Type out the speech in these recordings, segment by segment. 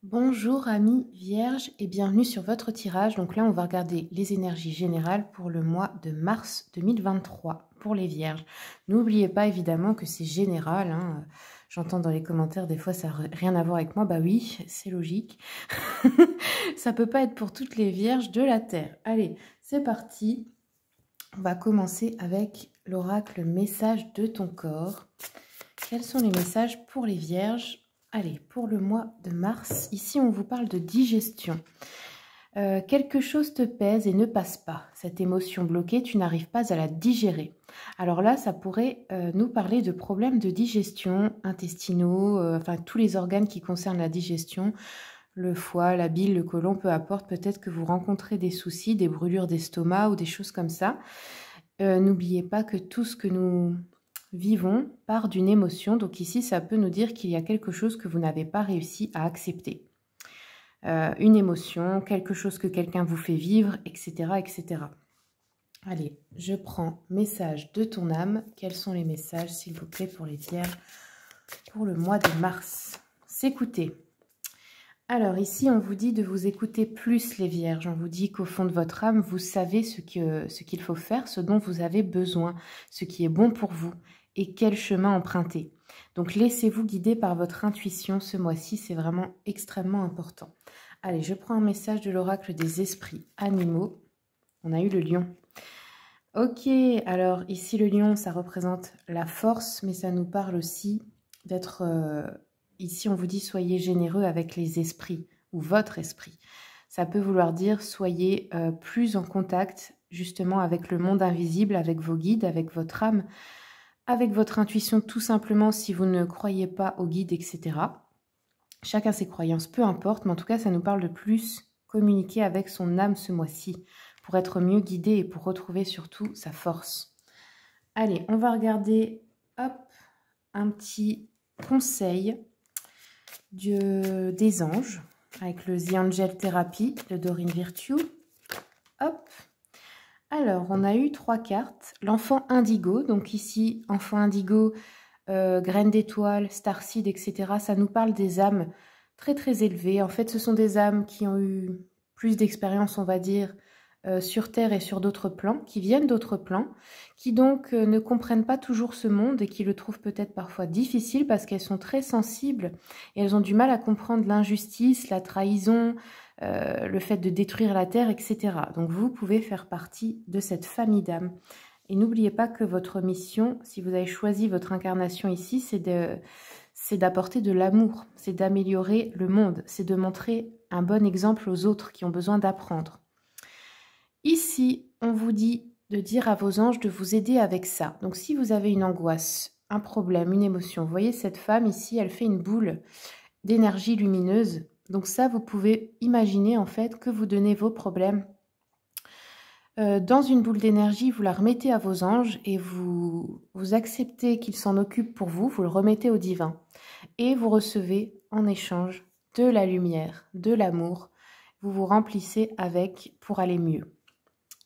Bonjour amis vierges et bienvenue sur votre tirage. Donc là, on va regarder les énergies générales pour le mois de mars 2023 pour les vierges. N'oubliez pas évidemment que c'est général. J'entends dans les commentaires des fois ça n'a rien à voir avec moi. Bah oui, c'est logique. Ça peut pas être pour toutes les vierges de la Terre. Allez, c'est parti. On va commencer avec l'oracle message de ton corps. Quels sont les messages pour les vierges ? Allez, pour le mois de mars, ici on vous parle de digestion. Quelque chose te pèse et ne passe pas. Cette émotion bloquée, tu n'arrives pas à la digérer. Alors là, ça pourrait nous parler de problèmes de digestion, intestinaux, enfin tous les organes qui concernent la digestion, le foie, la bile, le côlon, peu importe. Peut-être que vous rencontrez des soucis, des brûlures d'estomac ou des choses comme ça. N'oubliez pas que tout ce que nous vivons part d'une émotion. Donc ici, ça peut nous dire qu'il y a quelque chose que vous n'avez pas réussi à accepter. Une émotion, quelque chose que quelqu'un vous fait vivre, etc., etc. Allez, je prends message de ton âme. Quels sont les messages, s'il vous plaît, pour les vierges pour le mois de mars? S'écouter. Alors ici, on vous dit de vous écouter plus les vierges. On vous dit qu'au fond de votre âme, vous savez ce qu'il faut faire, ce dont vous avez besoin, ce qui est bon pour vous et quel chemin emprunter. Donc laissez-vous guider par votre intuition ce mois-ci, c'est vraiment extrêmement important. Allez, je prends un message de l'oracle des esprits animaux. On a eu le lion. Ok, alors ici le lion, ça représente la force, mais ça nous parle aussi d'être... Ici, on vous dit soyez généreux avec les esprits ou votre esprit. Ça peut vouloir dire soyez plus en contact justement avec le monde invisible, avec vos guides, avec votre âme, avec votre intuition tout simplement si vous ne croyez pas aux guides, etc. Chacun ses croyances, peu importe, mais en tout cas, ça nous parle de plus communiquer avec son âme ce mois-ci pour être mieux guidé et pour retrouver surtout sa force. Allez, on va regarder hop, un petit conseil des anges avec le The Angel Therapy de Doreen Virtue. Hop. Alors, on a eu 3 cartes. L'enfant indigo, donc ici, enfant indigo, graines d'étoiles, starseed, etc. Ça nous parle des âmes très très élevées. En fait, ce sont des âmes qui ont eu plus d'expérience, on va dire, sur Terre et sur d'autres plans, qui viennent d'autres plans, qui donc ne comprennent pas toujours ce monde et qui le trouvent peut-être parfois difficile parce qu'elles sont très sensibles et elles ont du mal à comprendre l'injustice, la trahison, le fait de détruire la Terre, etc. Donc vous pouvez faire partie de cette famille d'âmes. Et n'oubliez pas que votre mission, si vous avez choisi votre incarnation ici, c'est d'apporter de l'amour, c'est d'améliorer le monde, c'est de montrer un bon exemple aux autres qui ont besoin d'apprendre. Ici, on vous dit de dire à vos anges de vous aider avec ça. Donc si vous avez une angoisse, un problème, une émotion, vous voyez cette femme ici, elle fait une boule d'énergie lumineuse. Donc ça, vous pouvez imaginer en fait que vous donnez vos problèmes dans une boule d'énergie, vous la remettez à vos anges et vous acceptez qu'ils s'en occupent pour vous, vous le remettez au divin. Et vous recevez en échange de la lumière, de l'amour. Vous vous remplissez avec pour aller mieux.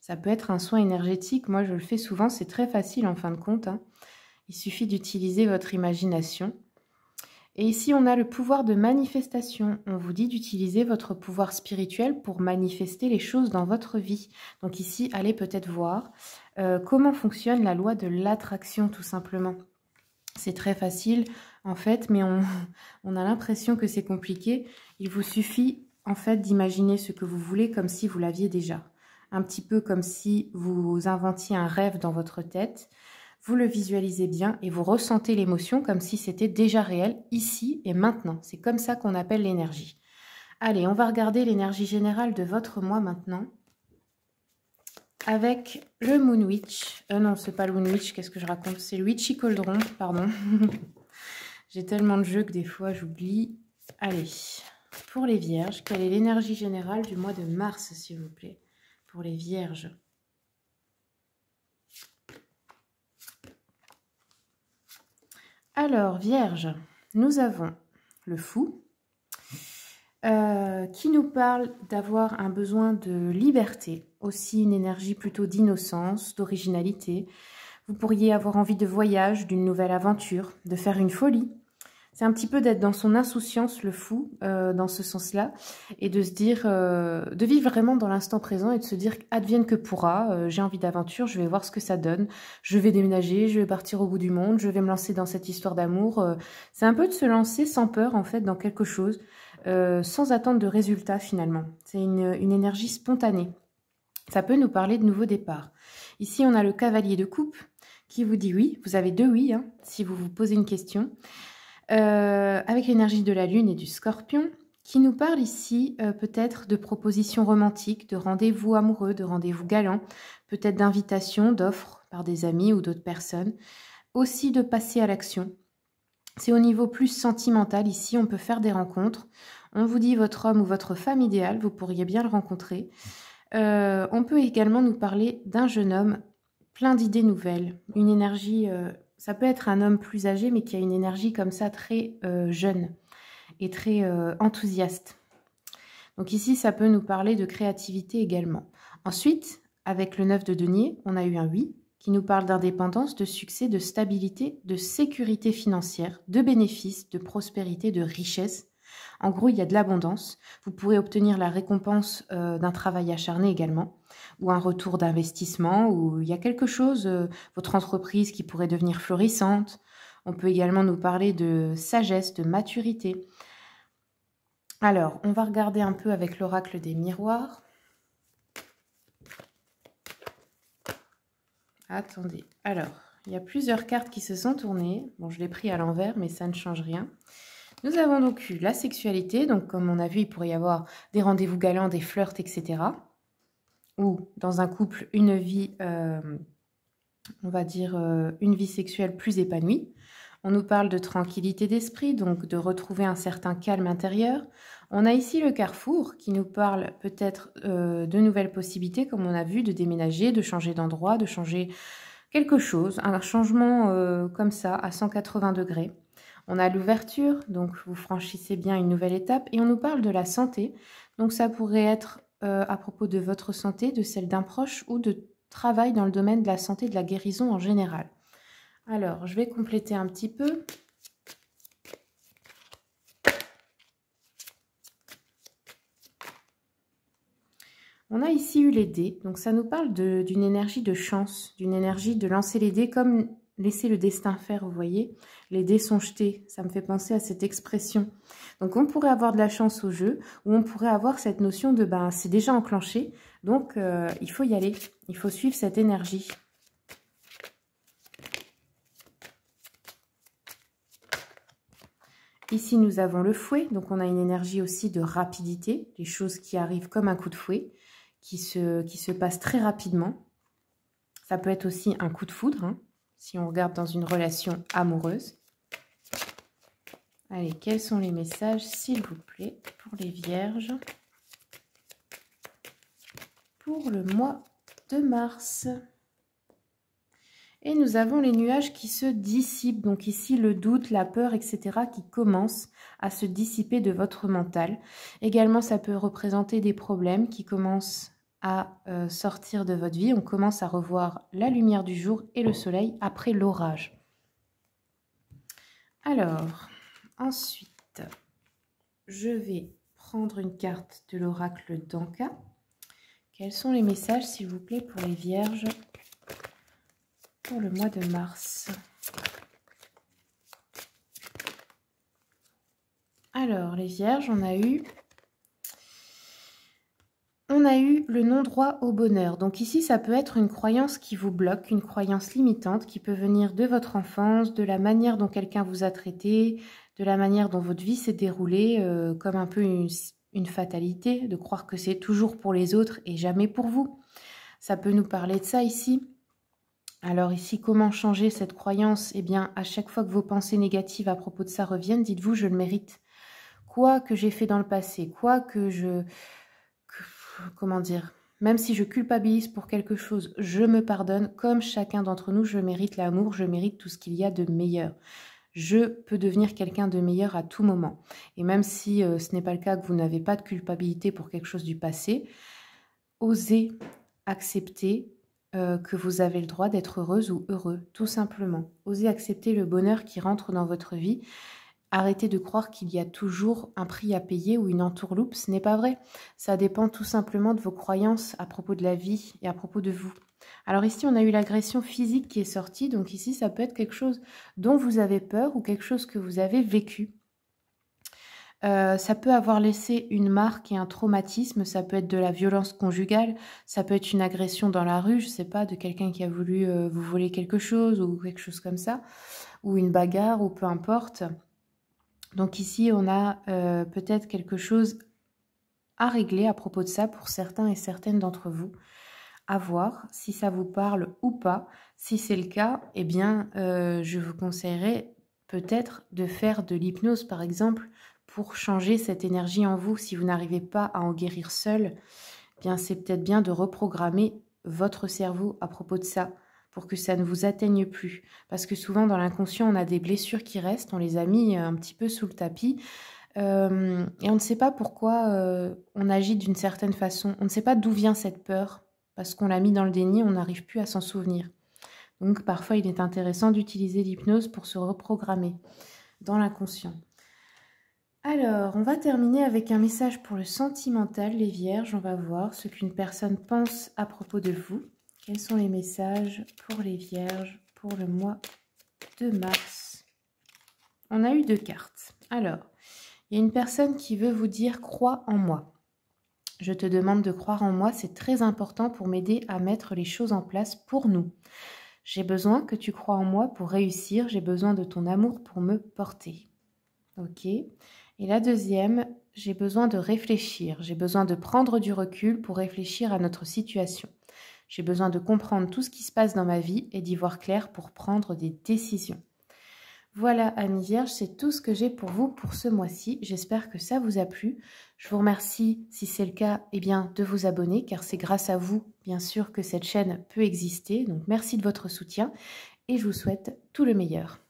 Ça peut être un soin énergétique, moi je le fais souvent, c'est très facile en fin de compte. Il suffit d'utiliser votre imagination. Et ici, on a le pouvoir de manifestation. On vous dit d'utiliser votre pouvoir spirituel pour manifester les choses dans votre vie. Donc ici, allez peut-être voir comment fonctionne la loi de l'attraction, tout simplement. C'est très facile, en fait, mais on a l'impression que c'est compliqué. Il vous suffit, en fait, d'imaginer ce que vous voulez comme si vous l'aviez déjà. Un petit peu comme si vous inventiez un rêve dans votre tête. Vous le visualisez bien et vous ressentez l'émotion comme si c'était déjà réel, ici et maintenant. C'est comme ça qu'on appelle l'énergie. Allez, on va regarder l'énergie générale de votre mois maintenant. Avec le Moon Witch. Non, c'est pas le Moon Witch, qu'est-ce que je raconte? C'est le Witchy Cauldron, pardon. J'ai tellement de jeux que des fois j'oublie. Allez, pour les vierges, quelle est l'énergie générale du mois de mars, s'il vous plaît? Pour les vierges. Alors, Vierge, nous avons le fou qui nous parle d'avoir un besoin de liberté, aussi une énergie plutôt d'innocence, d'originalité. Vous pourriez avoir envie de voyage, d'une nouvelle aventure, de faire une folie. C'est un petit peu d'être dans son insouciance, le fou, dans ce sens-là, et de se dire, de vivre vraiment dans l'instant présent et de se dire advienne que pourra, j'ai envie d'aventure, je vais voir ce que ça donne, je vais déménager, je vais partir au bout du monde, je vais me lancer dans cette histoire d'amour. C'est un peu de se lancer sans peur en fait dans quelque chose, sans attendre de résultat finalement. C'est une énergie spontanée. Ça peut nous parler de nouveaux départs. Ici, on a le cavalier de coupe qui vous dit oui, vous avez 2 oui, hein, si vous vous posez une question. Avec l'énergie de la lune et du scorpion, qui nous parle ici peut-être de propositions romantiques, de rendez-vous amoureux, de rendez-vous galants, peut-être d'invitations, d'offres par des amis ou d'autres personnes, aussi de passer à l'action. C'est au niveau plus sentimental, ici on peut faire des rencontres, on vous dit votre homme ou votre femme idéale, vous pourriez bien le rencontrer. On peut également nous parler d'un jeune homme plein d'idées nouvelles, une énergie... ça peut être un homme plus âgé, mais qui a une énergie comme ça très jeune et très enthousiaste. Donc ici, ça peut nous parler de créativité également. Ensuite, avec le 9 de denier, on a eu un oui, qui nous parle d'indépendance, de succès, de stabilité, de sécurité financière, de bénéfices, de prospérité, de richesse. En gros, il y a de l'abondance. Vous pourrez obtenir la récompense d'un travail acharné également, ou un retour d'investissement, ou il y a quelque chose, votre entreprise qui pourrait devenir florissante. On peut également nous parler de sagesse, de maturité. Alors, on va regarder un peu avec l'oracle des miroirs. Attendez, alors, il y a plusieurs cartes qui se sont tournées. Bon, je l'ai pris à l'envers, mais ça ne change rien. Nous avons donc eu la sexualité, donc comme on a vu, il pourrait y avoir des rendez-vous galants, des flirts, etc. Ou dans un couple, une vie, on va dire, une vie sexuelle plus épanouie. On nous parle de tranquillité d'esprit, donc de retrouver un certain calme intérieur. On a ici le carrefour qui nous parle peut-être de nouvelles possibilités, comme on a vu, de déménager, de changer d'endroit, de changer quelque chose, un changement comme ça à 180 degrés. On a l'ouverture, donc vous franchissez bien une nouvelle étape. Et on nous parle de la santé. Donc ça pourrait être à propos de votre santé, de celle d'un proche ou de travail dans le domaine de la santé, de la guérison en général. Alors, je vais compléter un petit peu. On a ici eu les dés. Donc ça nous parle d'une énergie de chance, d'une énergie de lancer les dés comme... Laissez le destin faire, vous voyez. Les dés sont jetés. Ça me fait penser à cette expression. Donc, on pourrait avoir de la chance au jeu ou on pourrait avoir cette notion de, ben, c'est déjà enclenché. Donc, il faut y aller. Il faut suivre cette énergie. Ici, nous avons le fouet. Donc, on a une énergie aussi de rapidité. Les choses qui arrivent comme un coup de fouet, qui se passent très rapidement. Ça peut être aussi un coup de foudre, hein, si on regarde dans une relation amoureuse. Allez, quels sont les messages, s'il vous plaît, pour les vierges pour le mois de mars? Et nous avons les nuages qui se dissipent. Donc ici, le doute, la peur, etc. qui commencent à se dissiper de votre mental. Également, ça peut représenter des problèmes qui commencent à sortir de votre vie. On commence à revoir la lumière du jour et le soleil après l'orage. Alors, ensuite, je vais prendre une carte de l'oracle d'Anka. Quels sont les messages, s'il vous plaît, pour les vierges pour le mois de mars? Alors, les vierges, on a eu le non-droit au bonheur. Donc ici, ça peut être une croyance qui vous bloque, une croyance limitante qui peut venir de votre enfance, de la manière dont quelqu'un vous a traité, de la manière dont votre vie s'est déroulée, comme un peu une fatalité, de croire que c'est toujours pour les autres et jamais pour vous. Ça peut nous parler de ça ici. Alors ici, comment changer cette croyance? Eh bien, à chaque fois que vos pensées négatives à propos de ça reviennent, dites-vous, je le mérite. Quoi que j'ai fait dans le passé, quoi que comment dire, même si je culpabilise pour quelque chose, je me pardonne. Comme chacun d'entre nous, je mérite l'amour, je mérite tout ce qu'il y a de meilleur. Je peux devenir quelqu'un de meilleur à tout moment. Et même si ce n'est pas le cas, que vous n'avez pas de culpabilité pour quelque chose du passé, osez accepter que vous avez le droit d'être heureuse ou heureux, tout simplement. Osez accepter le bonheur qui rentre dans votre vie Arrêtez de croire qu'il y a toujours un prix à payer ou une entourloupe, ce n'est pas vrai. Ça dépend tout simplement de vos croyances à propos de la vie et à propos de vous. Alors ici, on a eu l'agression physique qui est sortie, donc ici, ça peut être quelque chose dont vous avez peur ou quelque chose que vous avez vécu. Ça peut avoir laissé une marque et un traumatisme, ça peut être de la violence conjugale, ça peut être une agression dans la rue, je ne sais pas, de quelqu'un qui a voulu vous voler quelque chose ou quelque chose comme ça, ou une bagarre ou peu importe. Donc ici, on a peut-être quelque chose à régler à propos de ça pour certains et certaines d'entre vous. À voir si ça vous parle ou pas. Si c'est le cas, eh bien, je vous conseillerais peut-être de faire de l'hypnose, par exemple, pour changer cette énergie en vous. Si vous n'arrivez pas à en guérir seul, eh bien, c'est peut-être bien de reprogrammer votre cerveau à propos de ça, pour que ça ne vous atteigne plus. Parce que souvent, dans l'inconscient, on a des blessures qui restent, on les a mis un petit peu sous le tapis, et on ne sait pas pourquoi on agit d'une certaine façon. On ne sait pas d'où vient cette peur, parce qu'on l'a mis dans le déni, on n'arrive plus à s'en souvenir. Donc, parfois, il est intéressant d'utiliser l'hypnose pour se reprogrammer dans l'inconscient. Alors, on va terminer avec un message pour le sentimental, les vierges. On va voir ce qu'une personne pense à propos de vous. Quels sont les messages pour les vierges pour le mois de mars? On a eu 2 cartes. Alors, il y a une personne qui veut vous dire « crois en moi ». Je te demande de croire en moi, c'est très important pour m'aider à mettre les choses en place pour nous. J'ai besoin que tu crois en moi pour réussir, j'ai besoin de ton amour pour me porter. Ok. Et la deuxième, j'ai besoin de réfléchir, j'ai besoin de prendre du recul pour réfléchir à notre situation. J'ai besoin de comprendre tout ce qui se passe dans ma vie et d'y voir clair pour prendre des décisions. Voilà, amis vierges, c'est tout ce que j'ai pour vous pour ce mois-ci. J'espère que ça vous a plu. Je vous remercie, si c'est le cas, eh bien, de vous abonner, car c'est grâce à vous, bien sûr, que cette chaîne peut exister. Donc, merci de votre soutien et je vous souhaite tout le meilleur.